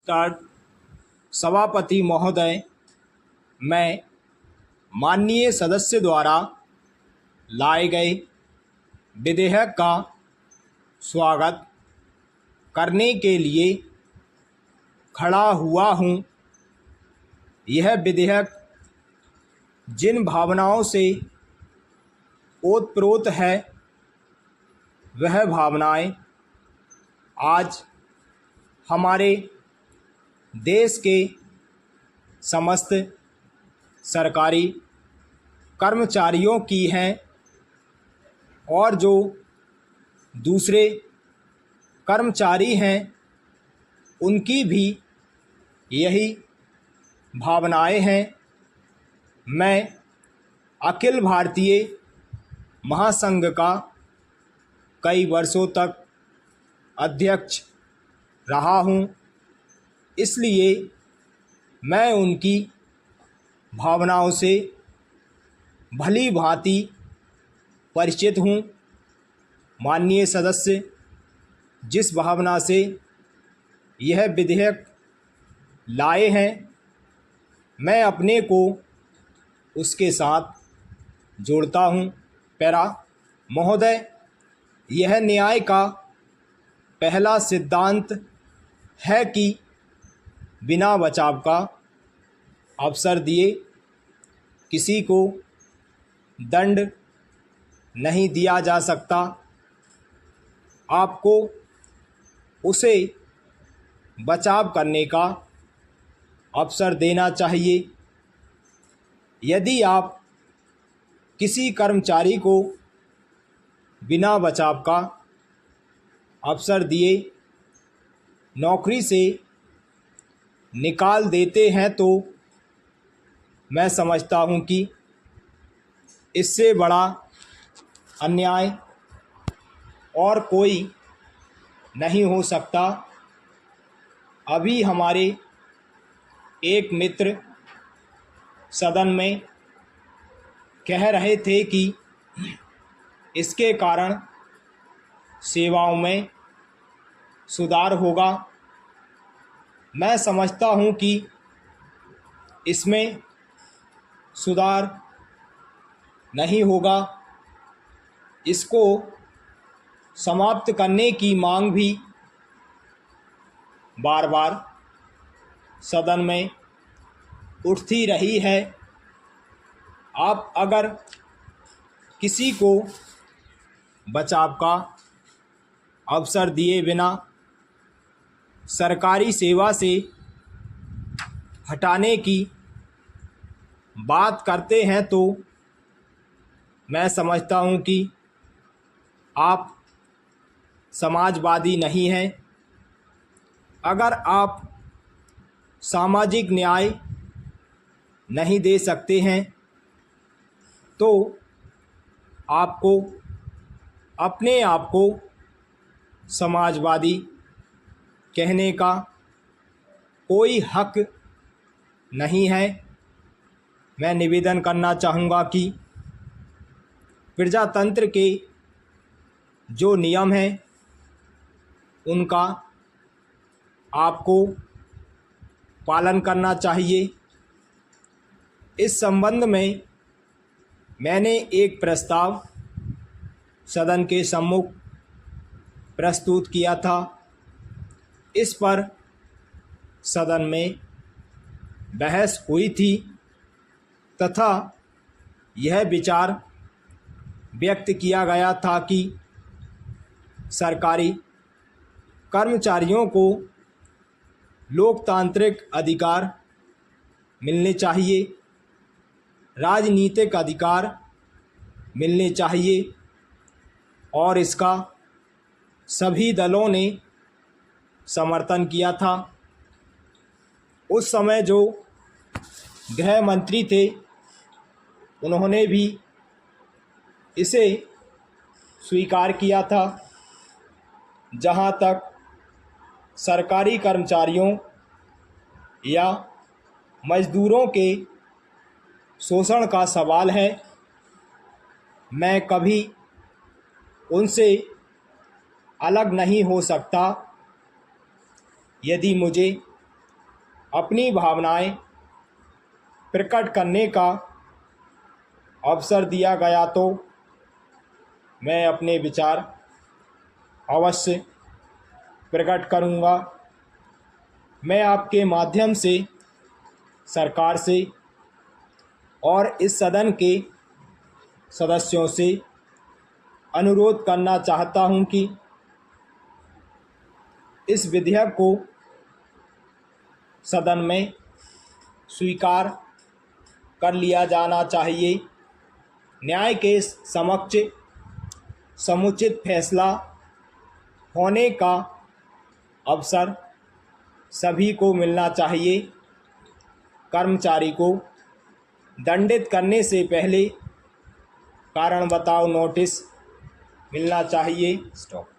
Start. सभापति महोदय, मैं माननीय सदस्य द्वारा लाए गए विधेयक का स्वागत करने के लिए खड़ा हुआ हूँ। यह विधेयक जिन भावनाओं से ओतप्रोत है, वह भावनाएं आज हमारे देश के समस्त सरकारी कर्मचारियों की हैं और जो दूसरे कर्मचारी हैं उनकी भी यही भावनाएं हैं। मैं अखिल भारतीय महासंघ का कई वर्षों तक अध्यक्ष रहा हूं, इसलिए मैं उनकी भावनाओं से भली भांति परिचित हूं। माननीय सदस्य जिस भावना से यह विधेयक लाए हैं, मैं अपने को उसके साथ जोड़ता हूं। पैरा महोदय, यह न्याय का पहला सिद्धांत है कि बिना बचाव का अवसर दिए किसी को दंड नहीं दिया जा सकता। आपको उसे बचाव करने का अवसर देना चाहिए। यदि आप किसी कर्मचारी को बिना बचाव का अवसर दिए नौकरी से निकाल देते हैं तो मैं समझता हूं कि इससे बड़ा अन्याय और कोई नहीं हो सकता। अभी हमारे एक मित्र सदन में कह रहे थे कि इसके कारण सेवाओं में सुधार होगा। मैं समझता हूं कि इसमें सुधार नहीं होगा। इसको समाप्त करने की मांग भी बार बार सदन में उठती रही है। आप अगर किसी को बचाव का अवसर दिए बिना सरकारी सेवा से हटाने की बात करते हैं तो मैं समझता हूं कि आप समाजवादी नहीं हैं। अगर आप सामाजिक न्याय नहीं दे सकते हैं तो आपको अपने आप को समाजवादी कहने का कोई हक नहीं है। मैं निवेदन करना चाहूँगा कि प्रजातंत्र के जो नियम हैं उनका आपको पालन करना चाहिए। इस संबंध में मैंने एक प्रस्ताव सदन के सम्मुख प्रस्तुत किया था। इस पर सदन में बहस हुई थी तथा यह विचार व्यक्त किया गया था कि सरकारी कर्मचारियों को लोकतांत्रिक अधिकार मिलने चाहिए, राजनीतिक अधिकार मिलने चाहिए और इसका सभी दलों ने समर्थन किया था। उस समय जो गृह मंत्री थे उन्होंने भी इसे स्वीकार किया था। जहाँ तक सरकारी कर्मचारियों या मज़दूरों के शोषण का सवाल है, मैं कभी उनसे अलग नहीं हो सकता। यदि मुझे अपनी भावनाएं प्रकट करने का अवसर दिया गया तो मैं अपने विचार अवश्य प्रकट करूंगा। मैं आपके माध्यम से सरकार से और इस सदन के सदस्यों से अनुरोध करना चाहता हूं कि इस विधेयक को सदन में स्वीकार कर लिया जाना चाहिए। न्याय के समक्ष समुचित फैसला होने का अवसर सभी को मिलना चाहिए। कर्मचारी को दंडित करने से पहले कारण बताओ नोटिस मिलना चाहिए। स्टॉप।